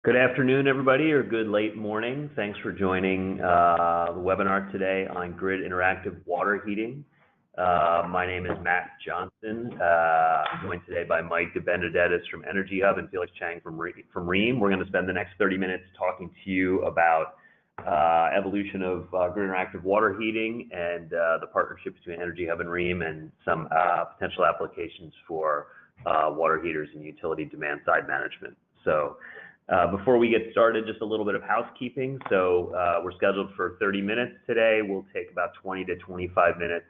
Good afternoon, everybody, or good late morning. Thanks for joining the webinar today on grid interactive water heating. My name is Matt Johnson. I'm joined today by Mike DeBenedettis from EnergyHub and Felix Chang from Rheem. We're going to spend the next 30 minutes talking to you about evolution of grid interactive water heating and the partnership between EnergyHub and Rheem and some potential applications for water heaters and utility demand side management. So. Before we get started, just a little bit of housekeeping. So we're scheduled for 30 minutes today. We'll take about 20 to 25 minutes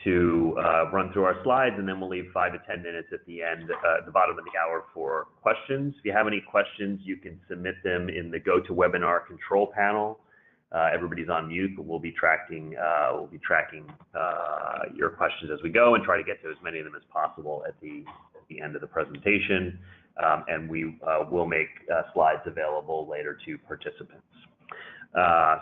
to run through our slides, and then we'll leave 5 to 10 minutes at the end, at the bottom of the hour for questions. If you have any questions, you can submit them in the GoToWebinar control panel. Everybody's on mute, but we'll be tracking your questions as we go and try to get to as many of them as possible at the end of the presentation. And we will make slides available later to participants.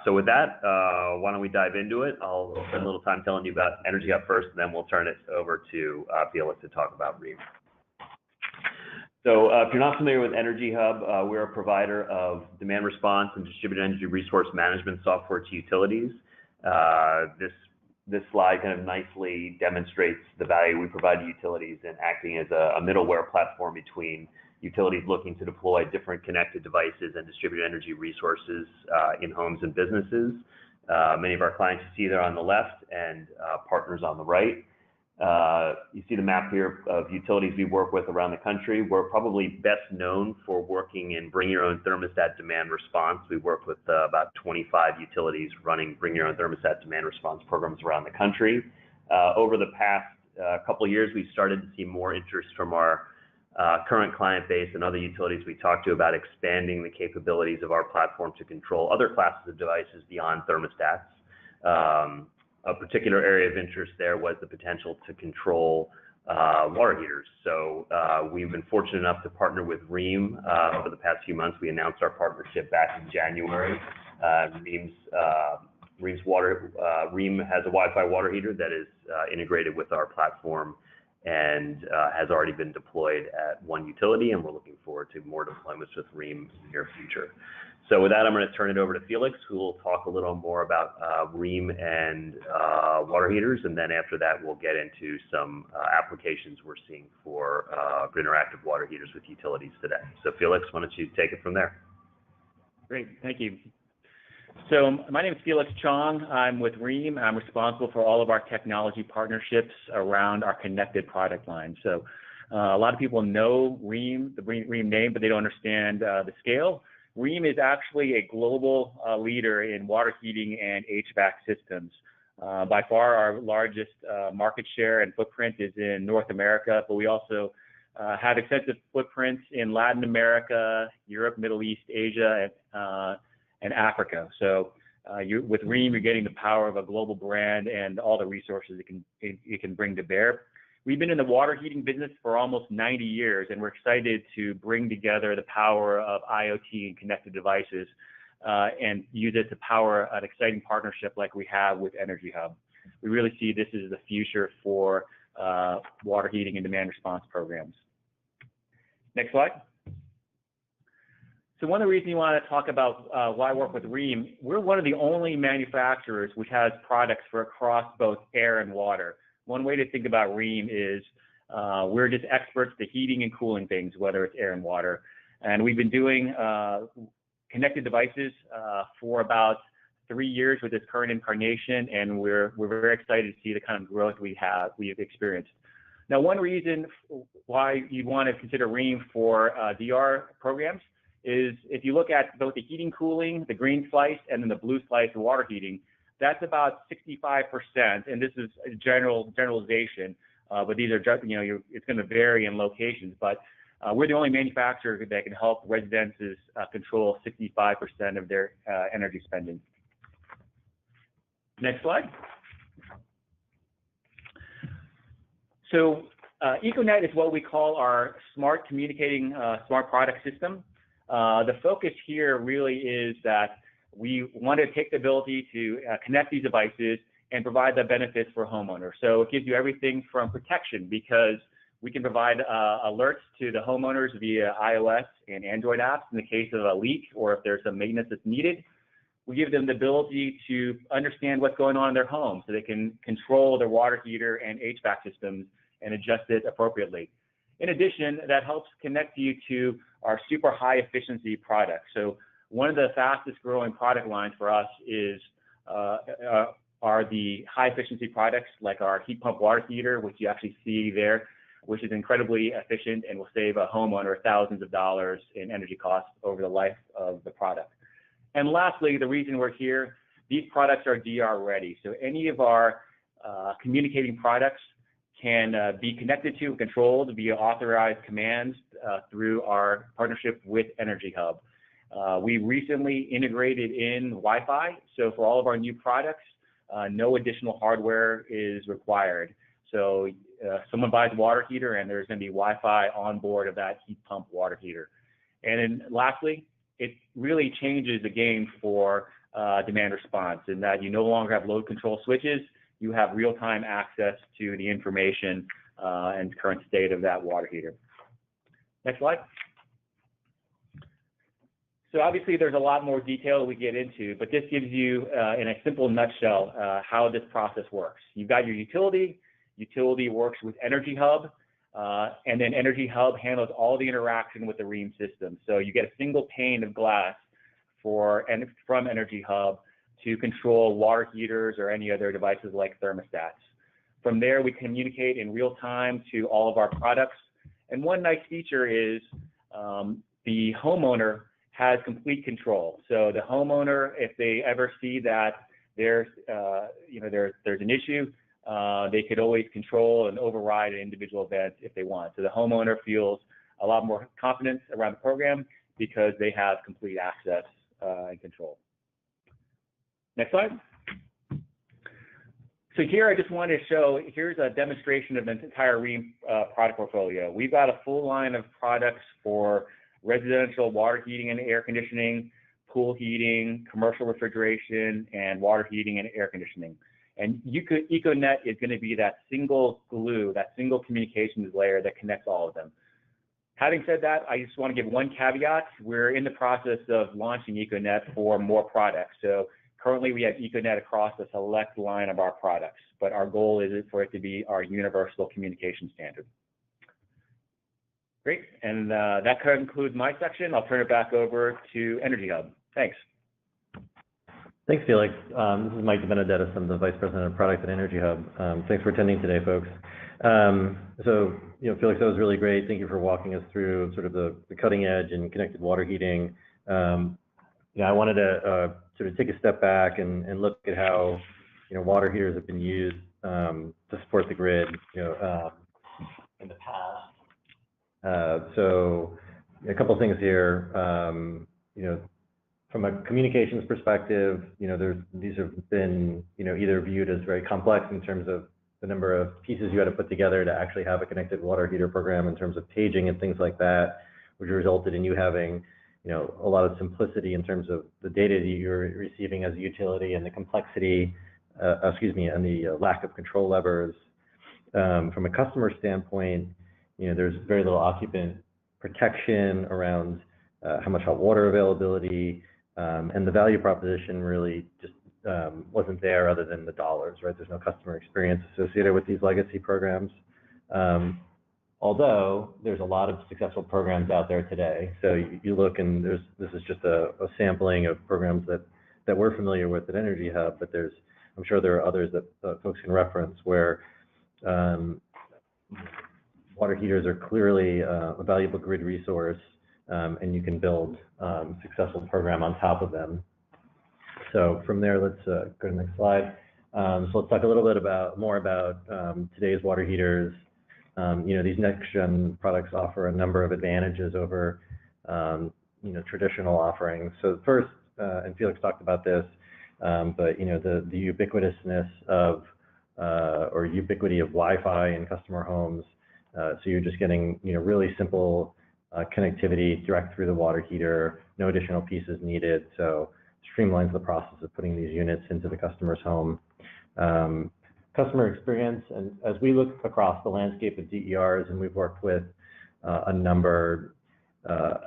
So with that, why don't we dive into it? I'll spend a little time telling you about EnergyHub first, and then we'll turn it over to Felix to talk about Rheem. So if you're not familiar with EnergyHub, we're a provider of demand response and distributed energy resource management software to utilities. This slide kind of nicely demonstrates the value we provide to utilities in acting as a middleware platform between utilities looking to deploy different connected devices and distributed energy resources in homes and businesses. Many of our clients you see there on the left and partners on the right. You see the map here of utilities we work with around the country. We're probably best known for working in bring your own thermostat demand response. We work with about 25 utilities running bring your own thermostat demand response programs around the country. Over the past couple of years, we've started to see more interest from our current client base and other utilities we talk to about expanding the capabilities of our platform to control other classes of devices beyond thermostats. A particular area of interest there was the potential to control water heaters. So we've been fortunate enough to partner with Rheem over the past few months. We announced our partnership back in January. Rheem has a Wi-Fi water heater that is integrated with our platform and has already been deployed at one utility, and we're looking forward to more deployments with Rheem in the near future. So with that, I'm going to turn it over to Felix, who will talk a little more about Rheem and water heaters, and then after that, we'll get into some applications we're seeing for grid interactive water heaters with utilities today. So Felix, why don't you take it from there? Great, thank you. So my name is Felix Chong. I'm with Rheem. I'm responsible for all of our technology partnerships around our connected product line. So a lot of people know Rheem, the Rheem name, but they don't understand the scale. Rheem is actually a global leader in water heating and HVAC systems. By far, our largest market share and footprint is in North America, but we also have extensive footprints in Latin America, Europe, Middle East, Asia, and Africa. So with Rheem, you're getting the power of a global brand and all the resources it can bring to bear. We've been in the water heating business for almost 90 years, and we're excited to bring together the power of IoT and connected devices and use it to power an exciting partnership like we have with EnergyHub. We really see this as the future for water heating and demand response programs. Next slide. So one of the reasons you want to talk about why I work with Rheem, we're one of the only manufacturers which has products for across both air and water. One way to think about Rheem is we're just experts to heating and cooling things, whether it's air and water. And we've been doing connected devices for about 3 years with this current incarnation, and we're very excited to see the kind of growth we've experienced. Now, one reason why you'd want to consider Rheem for DR programs is if you look at both the heating, cooling, the green slice, and then the blue slice of water heating, that's about 65%, and this is a generalization, but these are just, it's going to vary in locations, but we're the only manufacturer that can help residences control 65% of their energy spending. Next slide. So EcoNet is what we call our smart communicating smart product system. The focus here really is that we want to take the ability to connect these devices and provide the benefits for homeowners. So it gives you everything from protection, because we can provide alerts to the homeowners via iOS and Android apps in the case of a leak or if there's some maintenance that's needed. We give them the ability to understand what's going on in their home so they can control their water heater and HVAC systems and adjust it appropriately. In addition, that helps connect you to our super high efficiency products. So one of the fastest growing product lines for us is are the high efficiency products like our heat pump water heater, which you actually see there, which is incredibly efficient and will save a homeowner thousands of dollars in energy costs over the life of the product. And lastly, the reason we're here, these products are DR ready. So any of our communicating products can be connected to and controlled via authorized commands through our partnership with EnergyHub. We recently integrated in Wi-Fi, so for all of our new products, no additional hardware is required. So someone buys a water heater and there's going to be Wi-Fi on board of that heat pump water heater. And then lastly, it really changes the game for demand response in that you no longer have load control switches, you have real-time access to the information and current state of that water heater. Next slide. So obviously there's a lot more detail we get into, but this gives you, in a simple nutshell, how this process works. You've got your utility. Utility works with EnergyHub, and then EnergyHub handles all the interaction with the Rheem system. So you get a single pane of glass from EnergyHub to control water heaters or any other devices like thermostats. From there, we communicate in real time to all of our products. And one nice feature is the homeowner has complete control. So the homeowner, if they ever see that there's an issue, they could always control and override an individual event if they want. So the homeowner feels a lot more confidence around the program because they have complete access and control. Next slide. So here I just wanted to show, here's a demonstration of the entire Rheem product portfolio. We've got a full line of products for residential water heating and air conditioning, pool heating, commercial refrigeration, and water heating and air conditioning. And EcoNet is going to be that single glue, that single communications layer that connects all of them. Having said that, I just want to give one caveat. We're in the process of launching EcoNet for more products. So currently we have EcoNet across a select line of our products, but our goal is for it to be our universal communication standard. Great, and that concludes my section. I'll turn it back over to EnergyHub. Thanks. Thanks, Felix. This is Mike DeBenedetto. I'm the Vice President of Product at EnergyHub. Thanks for attending today, folks. Felix, that was really great. Thank you for walking us through sort of the cutting edge and connected water heating. I wanted to sort of take a step back and look at how water heaters have been used to support the grid in the past. So a couple of things here. From a communications perspective, these have been either viewed as very complex in terms of the number of pieces you had to put together to actually have a connected water heater program in terms of paging and things like that, which resulted in you having a lot of simplicity in terms of the data that you're receiving as a utility and the complexity, and the lack of control levers. From a customer standpoint, there's very little occupant protection around how much hot water availability, and the value proposition really just wasn't there other than the dollars, right? There's no customer experience associated with these legacy programs. Although there's a lot of successful programs out there today. So you look and this is just a sampling of programs that we're familiar with at EnergyHub, but I'm sure there are others that folks can reference where water heaters are clearly a valuable grid resource, and you can build a successful program on top of them. So from there, let's go to the next slide. So let's talk a little bit more about today's water heaters. These next-gen products offer a number of advantages over traditional offerings. So first, and Felix talked about this, but the ubiquitousness of or ubiquity of Wi-Fi in customer homes. So you're just getting really simple connectivity direct through the water heater, no additional pieces needed. So streamlines the process of putting these units into the customer's home. customer experience, and as we look across the landscape of DERs, and we've worked with a number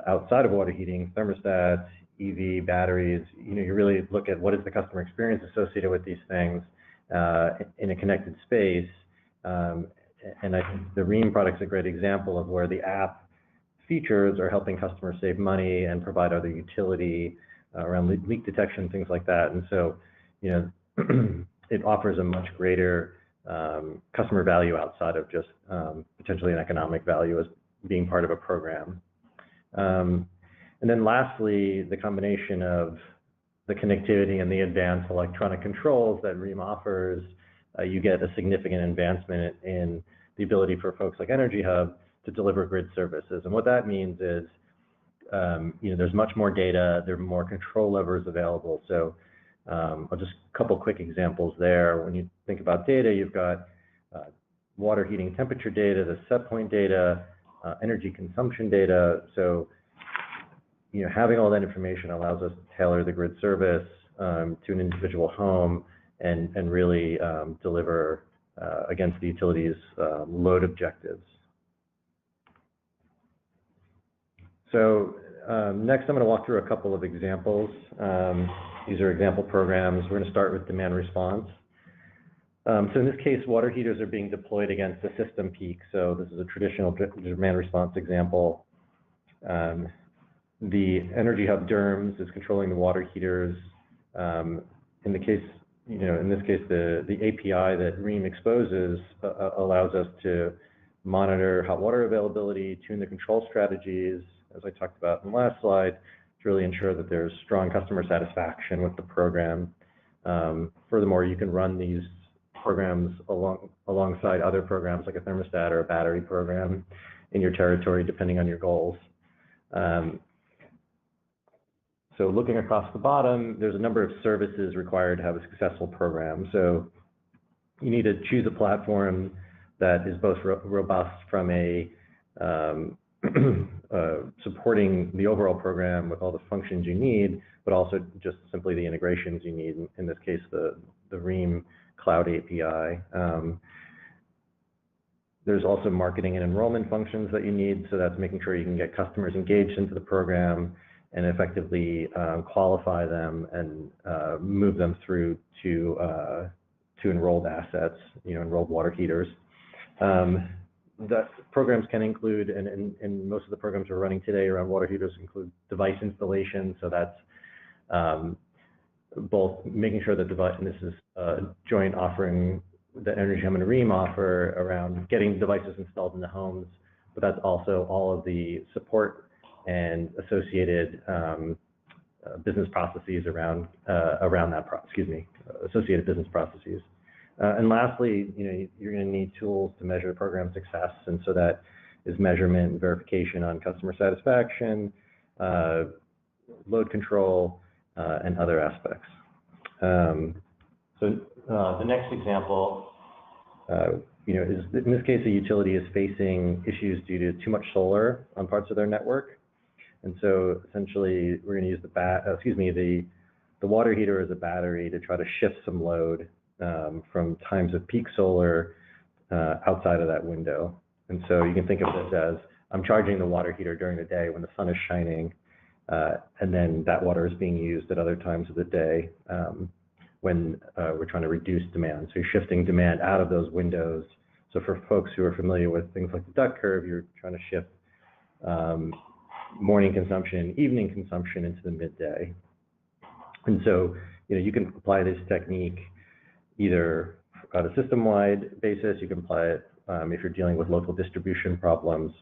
outside of water heating, thermostats, EV, batteries, you really look at what is the customer experience associated with these things in a connected space. And I think the Rheem product's a great example of where the app features are helping customers save money and provide other utility around leak detection, things like that. And so, it offers a much greater customer value outside of just potentially an economic value as being part of a program. And then lastly, the combination of the connectivity and the advanced electronic controls that Rheem offers, you get a significant advancement in the ability for folks like EnergyHub to deliver grid services. And what that means is, there's much more data, there are more control levers available. So I'll just a couple quick examples there. When you think about data, you've got water heating temperature data, the set point data, energy consumption data. So having all that information allows us to tailor the grid service to an individual home and really deliver against the utility's load objectives. So next, I'm going to walk through a couple of examples. These are example programs. We're going to start with demand response. So in this case, water heaters are being deployed against a system peak. So this is a traditional demand response example. The EnergyHub DERMS is controlling the water heaters. In this case, the API that Rheem exposes allows us to monitor hot water availability, tune the control strategies, as I talked about in the last slide, to really ensure that there's strong customer satisfaction with the program. Furthermore, you can run these programs alongside other programs like a thermostat or a battery program in your territory, depending on your goals. So looking across the bottom, there's a number of services required to have a successful program. So you need to choose a platform that is both robust from a supporting the overall program with all the functions you need, but also just simply the integrations you need. In this case, the Rheem Cloud API. There's also marketing and enrollment functions that you need. So that's making sure you can get customers engaged into the program and effectively qualify them and move them through to enrolled assets, enrolled water heaters. That programs can include, and most of the programs we're running today around water heaters include device installation. So that's both making sure that device, and this is a joint offering that EnergyHub and Rheem offer around getting devices installed in the homes, but that's also all of the support and associated business processes around that, associated business processes. And lastly, you're going to need tools to measure program success, and so that is measurement and verification on customer satisfaction, load control, and other aspects. So the next example, is in this case, a utility is facing issues due to too much solar on parts of their network. And so essentially, we're going to use the water heater as a battery to try to shift some load from times of peak solar outside of that window. And so you can think of this as, I'm charging the water heater during the day when the sun is shining, and then that water is being used at other times of the day when we're trying to reduce demand. So you're shifting demand out of those windows. So for folks who are familiar with things like the duck curve, you're trying to shift morning consumption, evening consumption into the midday. And so, you can apply this technique either on a system-wide basis. You can apply it if you're dealing with local distribution problems.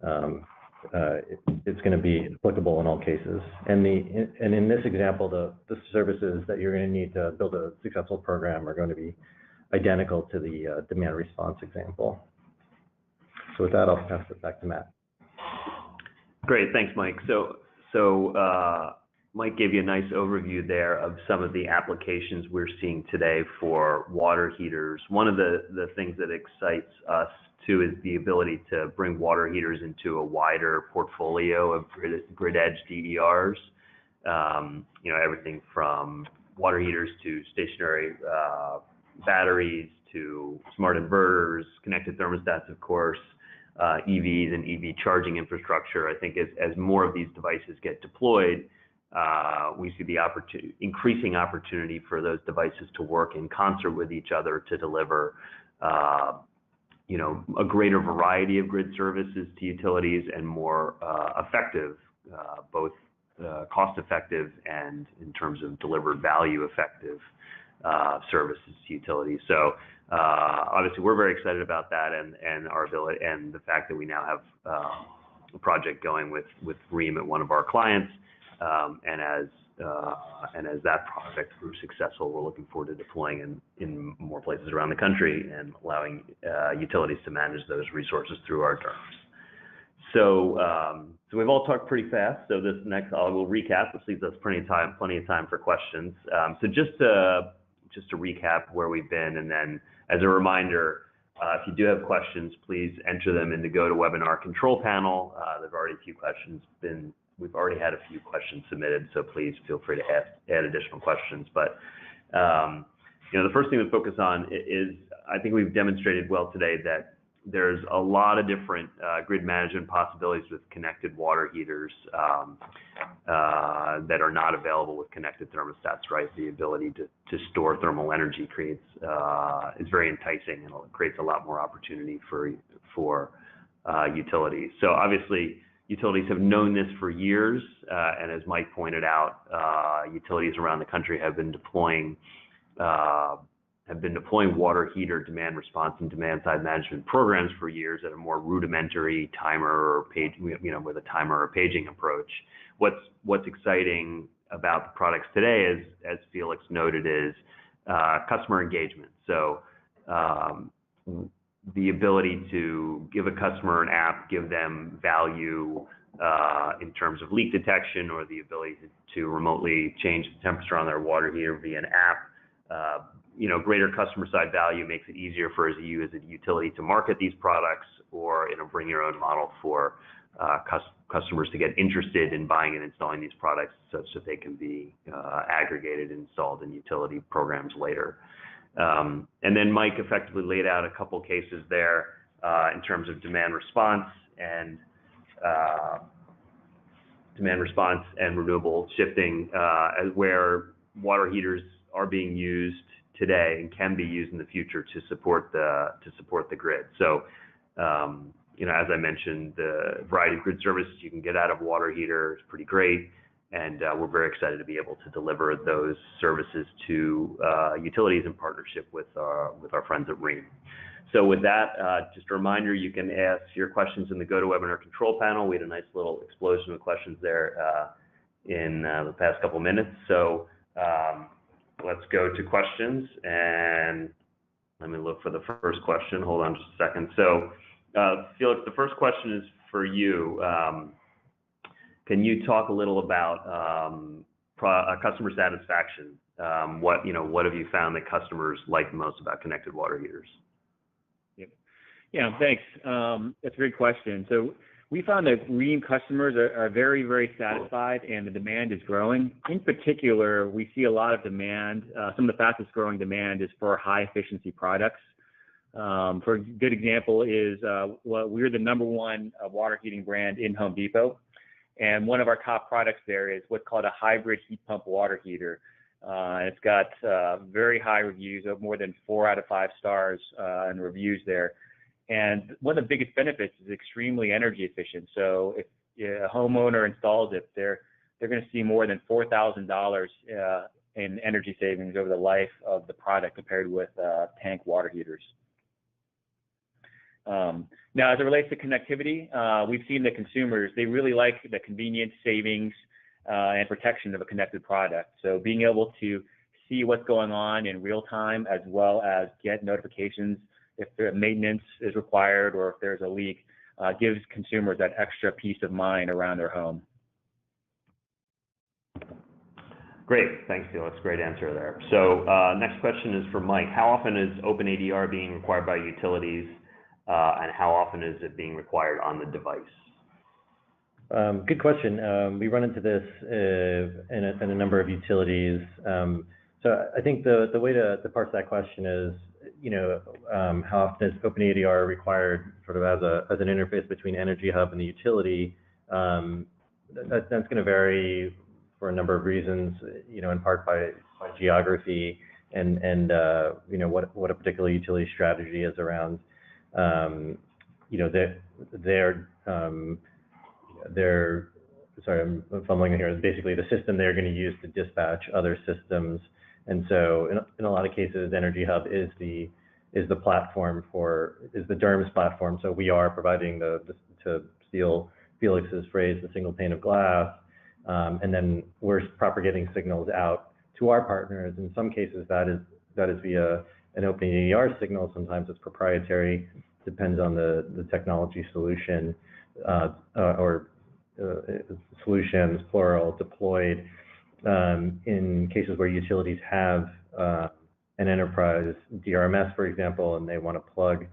It's going to be applicable in all cases. And in this example, the services that you're going to need to build a successful program are going to be identical to the demand response example. So with that, I'll pass it back to Matt. Great, thanks, Mike. So Mike gave you a nice overview there of some of the applications we're seeing today for water heaters. One of the things that excites us too is the ability to bring water heaters into a wider portfolio of grid edge DERs. Everything from water heaters to stationary batteries to smart inverters, connected thermostats, of course, EVs and EV charging infrastructure. I think as more of these devices get deployed, we see the increasing opportunity for those devices to work in concert with each other to deliver a greater variety of grid services to utilities and more effective, both cost-effective and in terms of delivered value effective services to utilities. So obviously we're very excited about that and our ability and the fact that we now have a project going with Rheem at one of our clients. And as that project proves successful, we're looking forward to deploying in more places around the country and allowing utilities to manage those resources through our terms. So we've all talked pretty fast. So this next, I will recap. This leaves us plenty of time for questions. So just to recap where we've been, and then as a reminder, if you do have questions, please enter them in the GoToWebinar control panel. We've already had a few questions submitted, so please feel free to add additional questions. But the first thing to focus on is, I think we've demonstrated well today that there's a lot of different grid management possibilities with connected water heaters that are not available with connected thermostats, right? The ability to store thermal energy is very enticing, and it creates a lot more opportunity for utilities. So obviously, utilities have known this for years, and as Mike pointed out, utilities around the country have been deploying water heater demand response and demand side management programs for years at a more rudimentary timer or with a timer or paging approach. What's exciting about the products today, as Felix noted, is customer engagement. So the ability to give a customer an app, give them value in terms of leak detection, or the ability to remotely change the temperature on their water heater via an app. Greater customer side value makes it easier for you as a utility to market these products, or bring your own model for customers to get interested in buying and installing these products such that they can be aggregated and installed in utility programs later. And then Mike effectively laid out a couple cases there in terms of demand response and renewable shifting, where water heaters are being used today and can be used in the future to support the grid. So, as I mentioned, the variety of grid services you can get out of a water heater is pretty great. And we're very excited to be able to deliver those services to utilities in partnership with our friends at Rheem. So with that, just a reminder, you can ask your questions in the GoToWebinar control panel. We had a nice little explosion of questions there in the past couple minutes. So let's go to questions, and let me look for the first question. Hold on just a second. So Felix, the first question is for you. Can you talk a little about customer satisfaction? What have you found that customers like most about connected water heaters? Yeah, thanks. That's a great question. So we found that Rheem customers are very, very satisfied, and the demand is growing. In particular, we see a lot of demand. Some of the fastest growing demand is for high efficiency products. For a good example is we're the #1 water heating brand in Home Depot. And one of our top products there is what's called a hybrid heat pump water heater. It's got very high reviews of more than 4 out of 5 stars in reviews there. And one of the biggest benefits is extremely energy efficient. So if a homeowner installs it, they're going to see more than $4,000 in energy savings over the life of the product compared with tank water heaters. Now, as it relates to connectivity, we've seen that consumers, they really like the convenience, savings, and protection of a connected product. So being able to see what's going on in real time, as well as get notifications if maintenance is required or if there's a leak, gives consumers that extra peace of mind around their home. Great, thanks, Felix. Great answer there. So next question is for Mike. How often is OpenADR being required by utilities, and how often is it being required on the device? Good question. We run into this in a number of utilities. So I think the way to parse that question is, how often is OpenADR required sort of as an interface between EnergyHub and the utility, that's going to vary for a number of reasons, in part by geography and what a particular utility strategy is around, their sorry, I'm fumbling here. Basically, the system they're going to use to dispatch other systems. And so in a lot of cases, EnergyHub is the platform is the DERMS platform. So we are providing to steal Felix's phrase, the single pane of glass. And then we're propagating signals out to our partners. In some cases, that is via an OpenADR signal. Sometimes it's proprietary, depends on the technology solution or solutions, plural, deployed in cases where utilities have an enterprise DRMS, for example, and they want to plug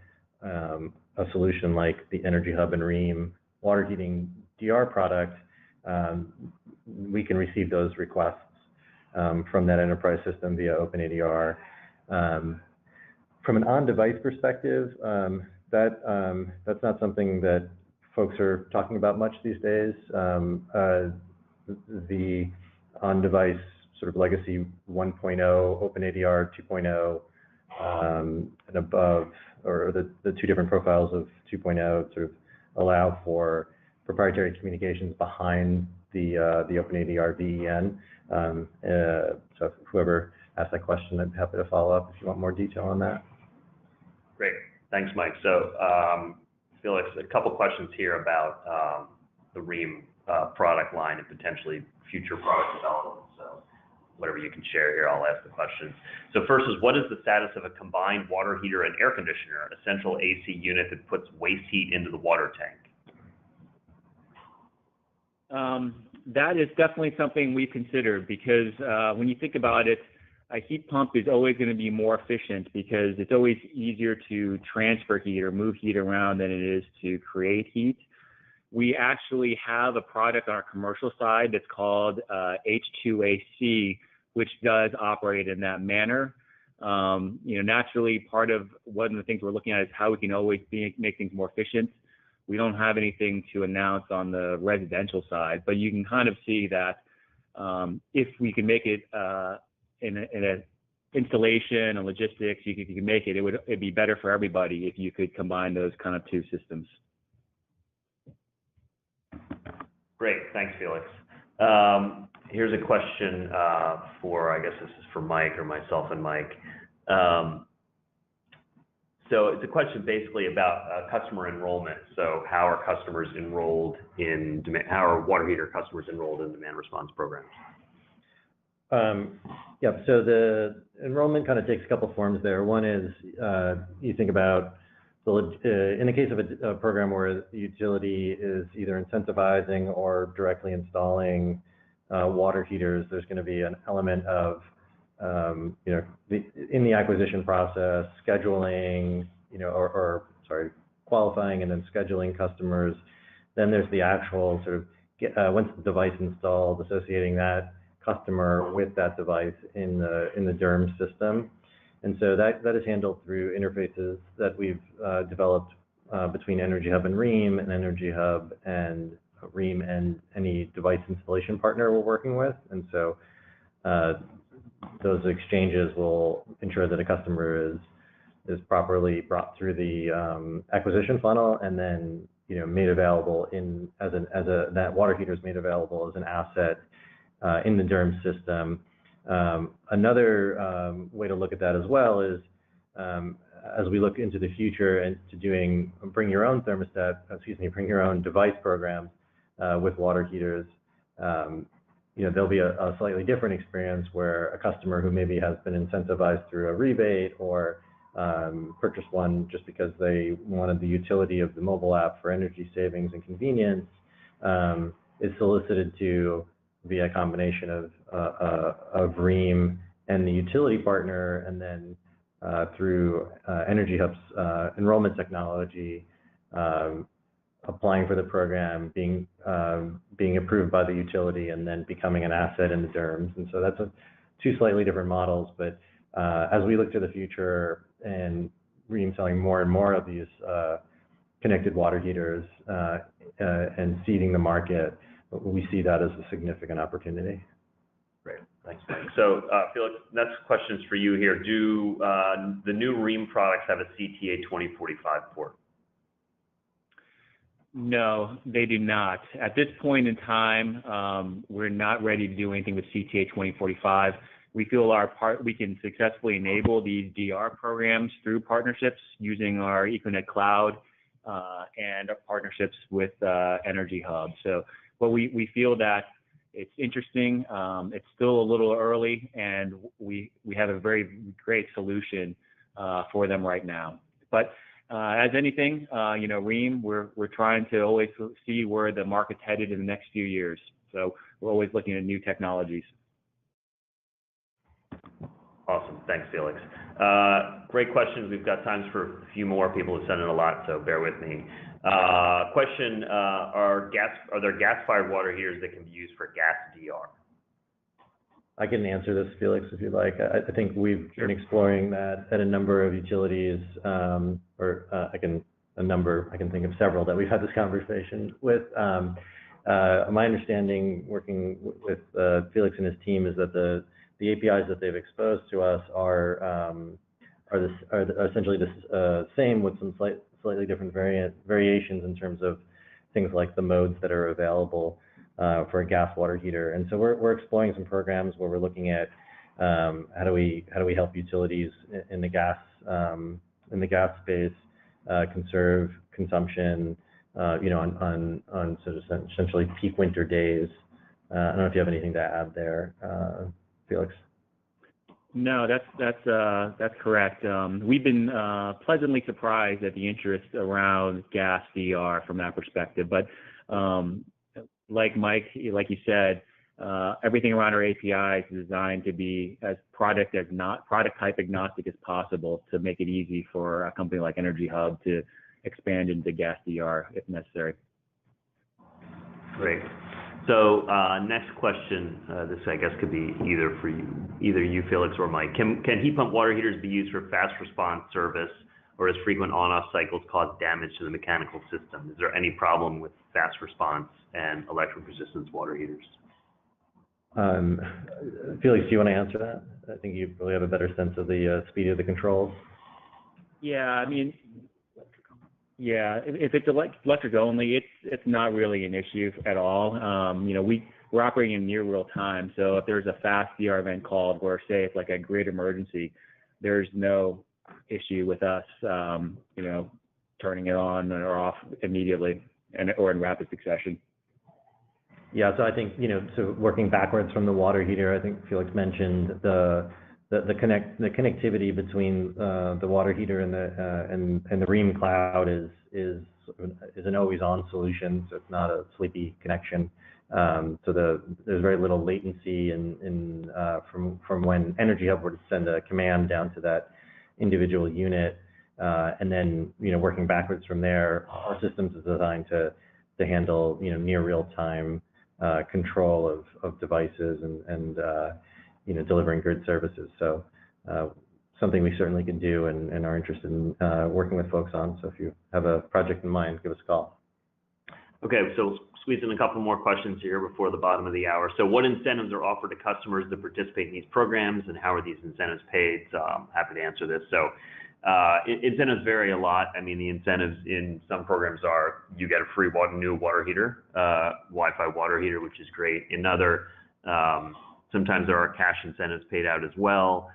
a solution like the EnergyHub and Rheem water heating DR product. We can receive those requests from that enterprise system via OpenADR. From an on-device perspective, that's not something that folks are talking about much these days. The on-device sort of legacy 1.0, OpenADR 2.0, and above, or the two different profiles of 2.0 sort of allow for proprietary communications behind the OpenADR VEN. So whoever asked that question, I'd be happy to follow up if you want more detail on that. Great, thanks, Mike. So Felix, a couple questions here about the Rheem product line and potentially future product development. So whatever you can share here, I'll ask the questions. So first is, what is the status of a combined water heater and air conditioner, a central AC unit that puts waste heat into the water tank? That is definitely something we've considered, because when you think about it, a heat pump is always going to be more efficient because it's always easier to transfer heat or move heat around than it is to create heat. We actually have a product on our commercial side that's called H2AC, which does operate in that manner. Naturally, one of the things we're looking at is how we can always make things more efficient. We don't have anything to announce on the residential side, but you can kind of see that if we can make it in an installation and logistics, you can make it. It'd be better for everybody if you could combine those kind of two systems. Great, thanks, Felix. Here's a question for, I guess this is for Mike or myself and Mike. So it's a question basically about customer enrollment. So how are customers enrolled in how are water heater customers enrolled in demand response programs? Yeah, so the enrollment kind of takes a couple forms there. One is you think about in the case of a program where the utility is either incentivizing or directly installing water heaters, there's going to be an element of in the acquisition process, scheduling, qualifying and then scheduling customers. Then there's the actual sort of once the device installed, associating that customer with that device in the DERMS system. And so that is handled through interfaces that we've developed between EnergyHub and Rheem, and EnergyHub and Rheem and any device installation partner we're working with. And so those exchanges will ensure that a customer is properly brought through the acquisition funnel, and then made available that water heater is made available as an asset in the DERMS system. Another way to look at that as well is as we look into the future and to bring your own device programs with water heaters. There'll be a slightly different experience where a customer who maybe has been incentivized through a rebate or purchased one just because they wanted the utility of the mobile app for energy savings and convenience is solicited to via a combination of Rheem and the utility partner, and then through EnergyHub's enrollment technology, applying for the program, being approved by the utility, and then becoming an asset in the DERMS. And so that's two slightly different models. But as we look to the future, and Rheem selling more and more of these connected water heaters and seeding the market, we see that as a significant opportunity. Great, thanks, Mike. So Felix, next question is for you here. Do the new Rheem products have a CTA 2045 port? No, they do not. At this point in time, we're not ready to do anything with CTA 2045. We feel we can successfully enable these DR programs through partnerships using our Econet Cloud and our partnerships with EnergyHub. So, but we feel that it's interesting. It's still a little early, and we have a very great solution for them right now. But as anything, Rheem, we're trying to always see where the market's headed in the next few years. So we're always looking at new technologies. Awesome. Thanks, Felix. Great questions. We've got time for a few more. People have sent in a lot, so bear with me. Question, are there gas-fired water heaters that can be used for gas DR? I can answer this, Felix, if you'd like. I think we've been exploring that at a number of utilities, I can think of several that we've had this conversation with. My understanding, working with Felix and his team, is that the APIs that they've exposed to us are essentially the same with some slightly different variations in terms of things like the modes that are available for a gas water heater. And so we're exploring some programs where we're looking at how do we help utilities in the gas space conserve consumption, on sort of essentially peak winter days. I don't know if you have anything to add there, Felix. No, that's correct. We've been pleasantly surprised at the interest around gas DR from that perspective. But like Mike, like you said, everything around our API is designed to be as product type agnostic as possible to make it easy for a company like EnergyHub to expand into gas DR if necessary. Great. So next question, this I guess could be either you, Felix, or Mike. Can heat pump water heaters be used for fast response service, or as frequent on-off cycles cause damage to the mechanical system? Is there any problem with fast response and electric resistance water heaters? Felix, do you want to answer that? I think you probably have a better sense of the speed of the controls. Yeah, if it's electric only, it's not really an issue at all. We're operating in near real time, so if there's a fast DR event called where, say, it's like a grid emergency, there's no issue with us, turning it on or off immediately or in rapid succession. Yeah, so I think, so working backwards from the water heater, I think Felix mentioned the connectivity between the water heater and the Rheem cloud is an always-on solution, so it's not a sleepy connection. So there's very little latency from when EnergyHub were to send a command down to that individual unit, and then working backwards from there, our systems is designed to handle near real-time control of devices and delivering grid services. So something we certainly can do and are interested in working with folks on. So if you have a project in mind, give us a call. Okay, so squeeze in a couple more questions here before the bottom of the hour. So what incentives are offered to customers to participate in these programs, and how are these incentives paid? So I'm happy to answer this. So incentives vary a lot. I mean, the incentives in some programs are you get a free new water heater, Wi-Fi water heater, which is great. In other, sometimes there are cash incentives paid out as well.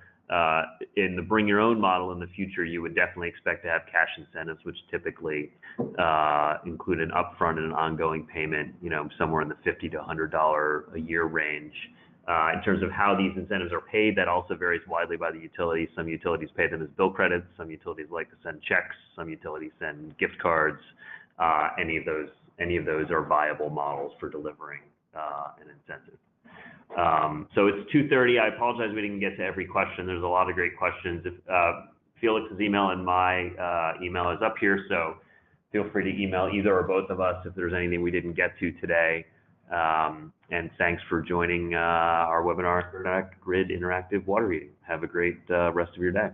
In the bring your own model in the future, you would definitely expect to have cash incentives, which typically include an upfront and an ongoing payment, somewhere in the $50 to $100 a year range. In terms of how these incentives are paid, that also varies widely by the utility. Some utilities pay them as bill credits. Some utilities like to send checks. Some utilities send gift cards. Any of those are viable models for delivering an incentive. So it's 2:30. I apologize we didn't get to every question. There's a lot of great questions. If Felix's email and my email is up here, so feel free to email either or both of us if there's anything we didn't get to today. And thanks for joining our webinar, Grid Interactive Water Heating. Have a great rest of your day.